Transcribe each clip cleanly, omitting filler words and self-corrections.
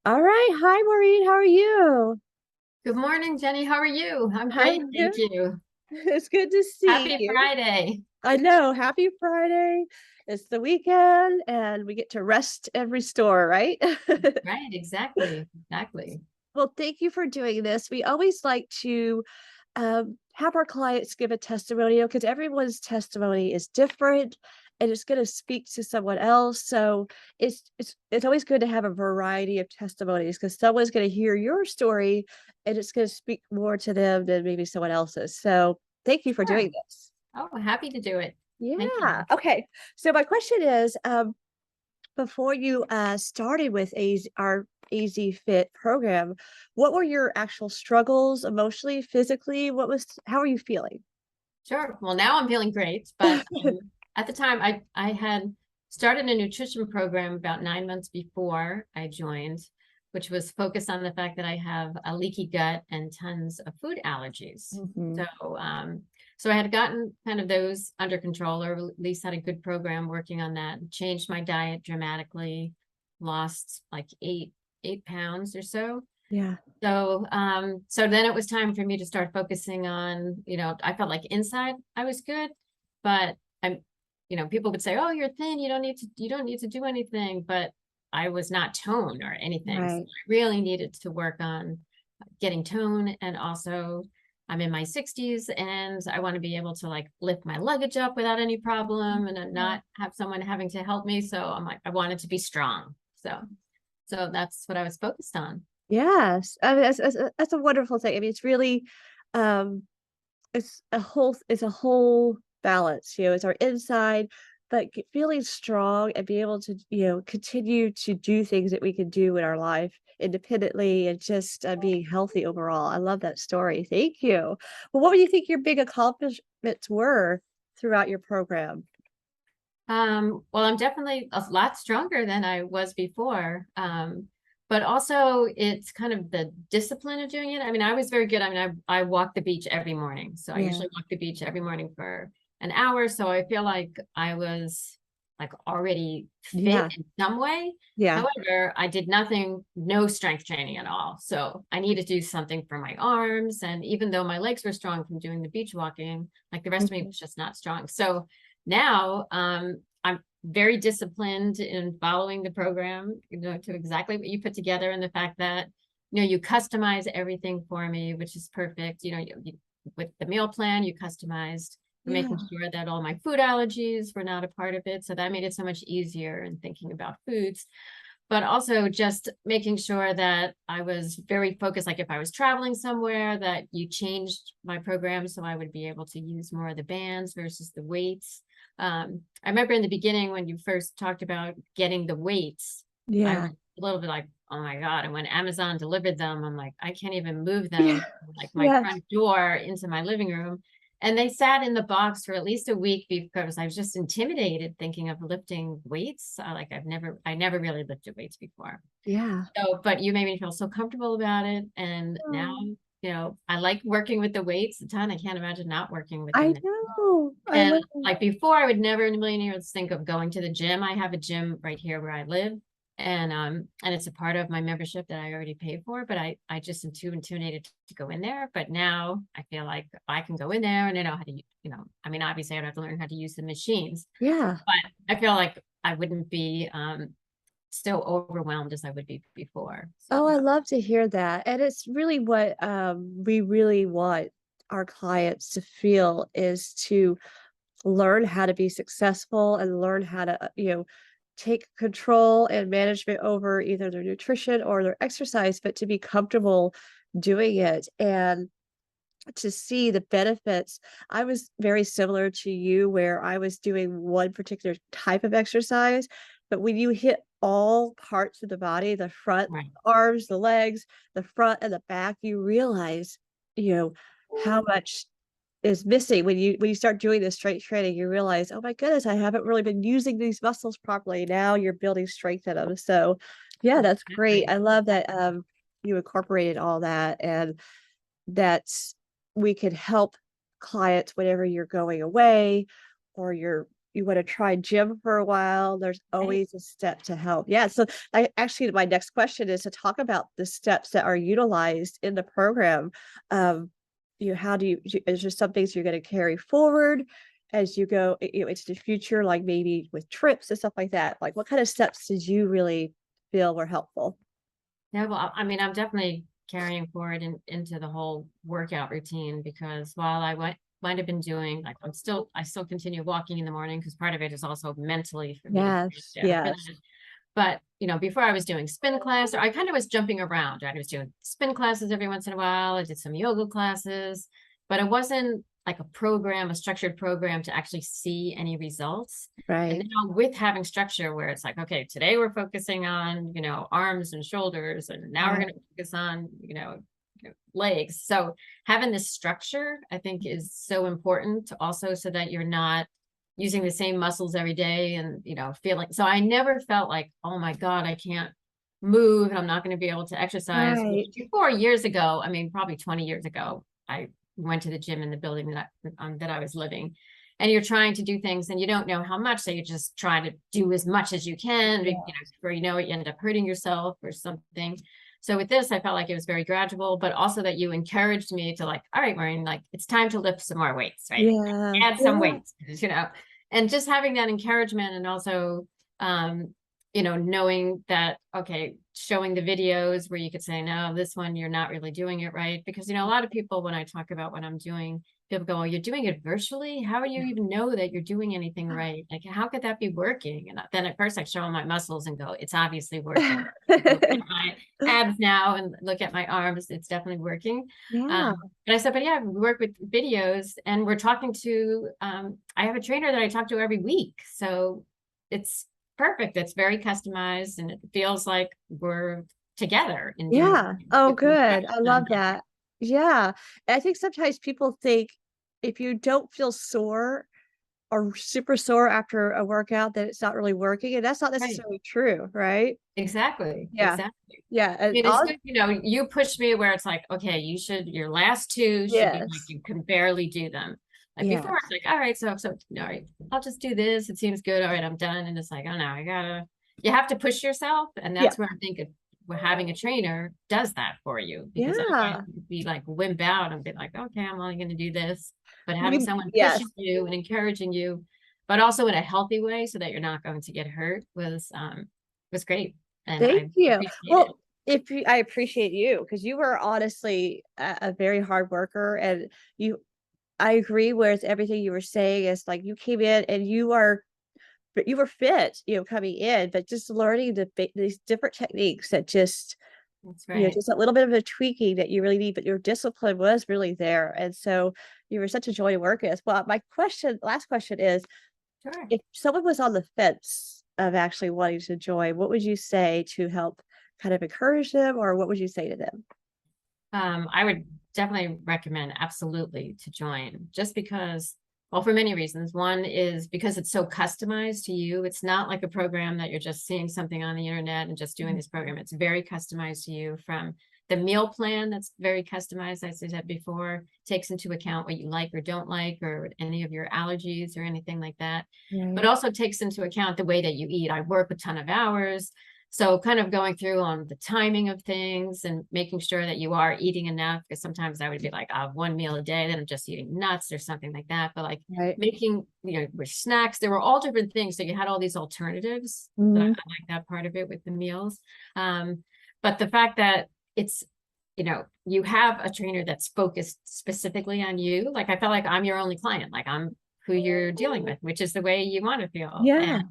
All right. Hi, Maureen. How are you? Good morning, Jenny. How are you? I'm great, I'm good. thank you. It's good to see Happy you. Friday. I know. Happy Friday. It's the weekend and we get to rest and restore, right? Right, exactly. Exactly. Well, thank you for doing this. We always like to have our clients give a testimonial because everyone's testimony is different and it's going to speak to someone else. So it's always good to have a variety of testimonies because someone's going to hear your story and it's going to speak more to them than maybe someone else's. So thank you for Sure. doing this. Oh, happy to do it. Thank Yeah. you. Okay. So my question is, before you started with our Easy Fit program, what were your actual struggles emotionally, physically? How are you feeling? Sure. Well, now I'm feeling great, but at the time I had started a nutrition program about 9 months before I joined, which was focused on the fact that I have a leaky gut and tons of food allergies. Mhm. So, so I had gotten kind of those under control, or at least had a good program working on that. Changed my diet dramatically, lost like eight pounds or so. Yeah. So then it was time for me to start focusing on, I felt like inside I was good, but people would say, "Oh, you're thin. You don't need to do anything." But I was not toned or anything. So Right. I really needed to work on getting tone. And also I'm in my 60s and I want to be able to like lift my luggage up without any problem and Yeah. not have someone having to help me. So I'm like, I wanted to be strong. So that's what I was focused on. Yes. I mean, that's a wonderful thing. I mean, it's really, um, it's a whole balance, it's our inside, but feeling strong and be able to, continue to do things that we can do in our life independently and just being healthy overall. I love that story. Thank you. Well, what do you think your big accomplishments were throughout your program? Well, I'm definitely a lot stronger than I was before. But also it's kind of the discipline of doing it. I mean, I was very good. I mean, I walk the beach every morning. So I Yeah. usually walk the beach every morning for an hour. So I feel like I was like already fit Yeah. in some way. Yeah. However, I did nothing, no strength training at all. So I need to do something for my arms. And even though my legs were strong from doing the beach walking, like the rest of me Mhm. was just not strong. So now I'm very disciplined in following the program, to exactly what you put together, and the fact that you customize everything for me, which is perfect. With the meal plan, you customized for making Yeah. sure that all my food allergies were not a part of it. So that made it so much easier in thinking about foods, but also just making sure that I was very focused. Like if I was traveling somewhere, that you changed my program so I would be able to use more of the bands versus the weights. I remember in the beginning when you first talked about getting the weights, I Yeah. was a little bit like, oh my God. And when Amazon delivered them, I'm like, I can't even move Yeah. them from like my Yes. front door into my living room. And they sat in the box for at least a week because I was just intimidated thinking of lifting weights. I never really lifted weights before. Yeah. So, but you made me feel so comfortable about it. And now, Oh, I like working with the weights a ton. I can't imagine not working with I them. know. I And love like before, I would never in a million years think of going to the gym. I have a gym right here where I live, and it's a part of my membership that I already paid for. But I just am too intimidated to go in there. But now I feel like I can go in there and I know how to, I mean, obviously I would have to learn how to use the machines, Yeah. but I feel like I wouldn't be so overwhelmed as I would be before. So Oh, I love to hear that. And it's really what we really want our clients to feel is to learn how to be successful and learn how to, take control and management over either their nutrition or their exercise, but to be comfortable doing it and to see the benefits. I was very similar to you where I was doing one particular type of exercise, but when you hit all parts of the body, the front right. arms, the legs, the front and the back, you realize, you know, how much is missing when you start doing this strength training. You realize, oh my goodness, I haven't really been using these muscles properly. Now you're building strength in them. So yeah, that's great. Exactly. I love that you incorporated all that and that's we could help clients whenever you're going away or you're you want to try gym for a while, there's Right. always a step to help. Yeah. So I actually, my next question is to talk about the steps that are utilized in the program. Um, how do you, is there some things you're going to carry forward as you go, into the future, like maybe with trips and stuff like that? Like what kind of steps did you really feel were helpful? Yeah, well, I mean, I'm definitely carrying forward into the whole workout routine because while I might have been doing like I still continue walking in the morning because part of it is also mentally for me to Yes. get up for Yes. that. But before I was doing spin class, or I kind of was jumping around, right? I was doing spin classes every once in a while. I did some yoga classes, but it wasn't like a program, a structured program to actually see any results. And Right. now with having structure where it's like, okay, today we're focusing on, arms and shoulders, and now we're Yeah. going to focus on, legs. So having this structure, I think, is so important also so that you're not using the same muscles every day and, feeling. So I never felt like, oh my God, I can't move and I'm not going to be able to exercise. Which Right. before years ago, I mean, probably 20 years ago, I went to the gym in the building that I was living. And you're trying to do things and you don't know how much, so you just try to do as much as you can, before you know it, you end up hurting yourself or something. So with this, I felt like it was very gradual, but also that you encouraged me to like, all right, Maureen, like it's time to lift some more weights, right? Yeah. Add some Yeah. weights, and just having that encouragement and also, knowing that, okay, showing the videos where you could say, no, this one, you're not really doing it right. Because, a lot of people, when I talk about what I'm doing, people go, well, you're doing it virtually. How do you even know that you're doing anything right? Like, how could that be working? And then at first I show them my muscles and go, it's obviously working. Look at my abs now and look at my arms. It's definitely working. Yeah. But I said, but yeah, we work with videos and we're talking to, I have a trainer that I talk to every week. So it's perfect. It's very customized and it feels like we're together in doing Yeah. Oh, with the good. instruction I I'm love getting. that. Yeah. And I think sometimes people think if you don't feel sore or super sore after a workout, that it's not really working. And that's not Right. necessarily true, right? Exactly. Yeah. Exactly. Yeah. I And mean, it's all, good, you push me where it's like, okay, your last two should be like yes. you can barely do them. Like before, Yes. it's like, all right, so all right, I'll just do this. It seems good. All right, I'm done. And it's like, oh no, you have to push yourself. And Yeah. that's where I think where having a trainer does that for you, because otherwise Yeah. you could be like wimp out and be like, okay, I'm only going to do this. But having We, someone yes. pushing you and encouraging you, but also in a healthy way so that you're not going to get hurt was great. And Thank I you. appreciate it. Well, if you, I appreciate you because you were honestly a very hard worker and you, I agree with everything you were saying. Is like you came in and but you were fit, coming in, but just learning these different techniques that just, That's right. just a little bit of a tweaking that you really need, but your discipline was really there. And so you were such a joy to work with. Well, last question is, Sure. if someone was on the fence of actually wanting to join, what would you say to help kind of encourage them, or what would you say to them? I would definitely recommend absolutely to join just because, well, for many reasons. One is because it's so customized to you. It's not like a program that you're just seeing something on the internet and just doing Mhm. this program. It's very customized to you, from the meal plan that's very customized, as I said before, takes into account what you like or don't like, or any of your allergies or anything like that, but Right. also takes into account the way that you eat. I work a ton of hours. So kind of going through on the timing of things and making sure that you are eating enough, because sometimes I would be like, I have one meal a day, then I'm just eating nuts or something like that. But like Right. making, with snacks, there were all different things. So you had all these alternatives. So I Mhm. like that part of it with the meals. But the fact that it's, you have a trainer that's focused specifically on you. Like I felt like I'm your only client, like I'm who you're dealing with, which is the way you want to feel. Yeah. And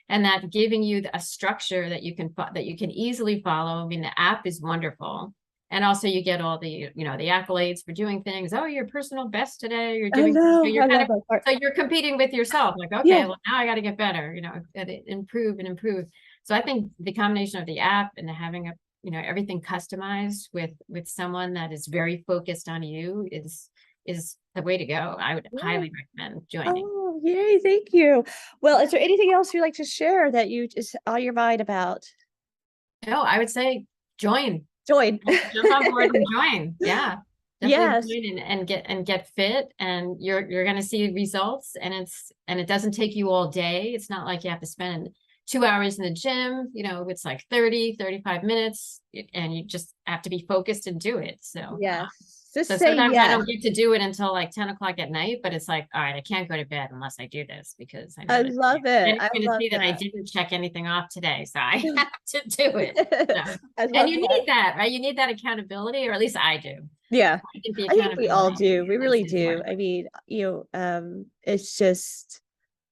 and that giving you a structure that you can easily follow. I mean, the app is wonderful. And also you get all the accolades for doing things. Oh, your personal best today. You're I doing, so know. you're I kind love of, that part. so you're competing with yourself. Like, Yeah. okay, well now I got to get better, gotta improve and improve. So I think the combination of the app and the having everything customized with someone that is very focused on you is the way to go. I would Yeah. highly recommend joining. Oh, yay. Thank you. Well, is there anything else you'd like to share that you just on your mind about? No, I would say join. Join. Jump on board and join. Yeah. definitely Yes. join and get fit, and you're going to see results, and it doesn't take you all day. It's not like you have to spend 2 hours in the gym, it's like 30, 35 minutes, and you just have to be focused and do it. Yes. Just So say sometimes I yes. don't get to do it until like 10 o'clock at night, but it's like, all right, I can't go to bed unless I do this because I know I that love it. then I it's going to love see that I that. didn't check anything off today. So I have to do it. So, I and love you that. need that, right? You need that accountability, or at least I do. Yeah. I think the I think we all accountability do. We is really do. important. I mean, it's just,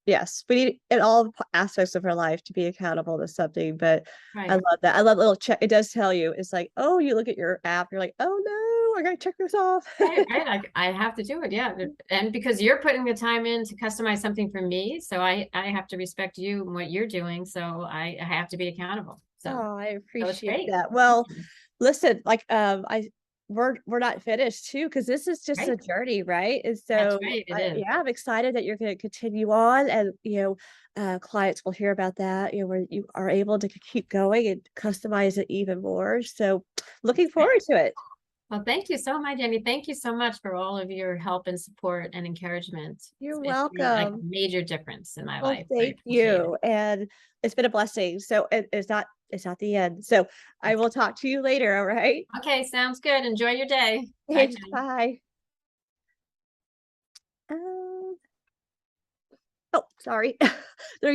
yes, we need in all aspects of our life to be accountable to something. But I Right. love that. I love little check. It does tell you. It's like, oh, you look at your app, you're like, oh no, I gotta check this off. Right, right. I have to do it. Yeah. And because you're putting the time in to customize something for me, so I have to respect you and what you're doing. So I have to be accountable. Oh, I So it's appreciate great. that. Thank Well, you. listen, like we're not finished too, because this is just a Right. journey, right? And That's so right. It is. yeah, I'm excited that you're going to continue on, and clients will hear about that, where you are able to keep going and customize it even more. So looking Great. forward to it. Well, thank you so much, Jenny. Thank you so much for all of your help and support and encouragement. You're It's made like a welcome. major difference in my Well, life. I thank appreciate it. you. And it's been a blessing. So it's not the end. So I will talk to you later, all right? Okay, sounds good. Enjoy your day. Bye, Thanks. Jenny. Bye. Um, oh, sorry. There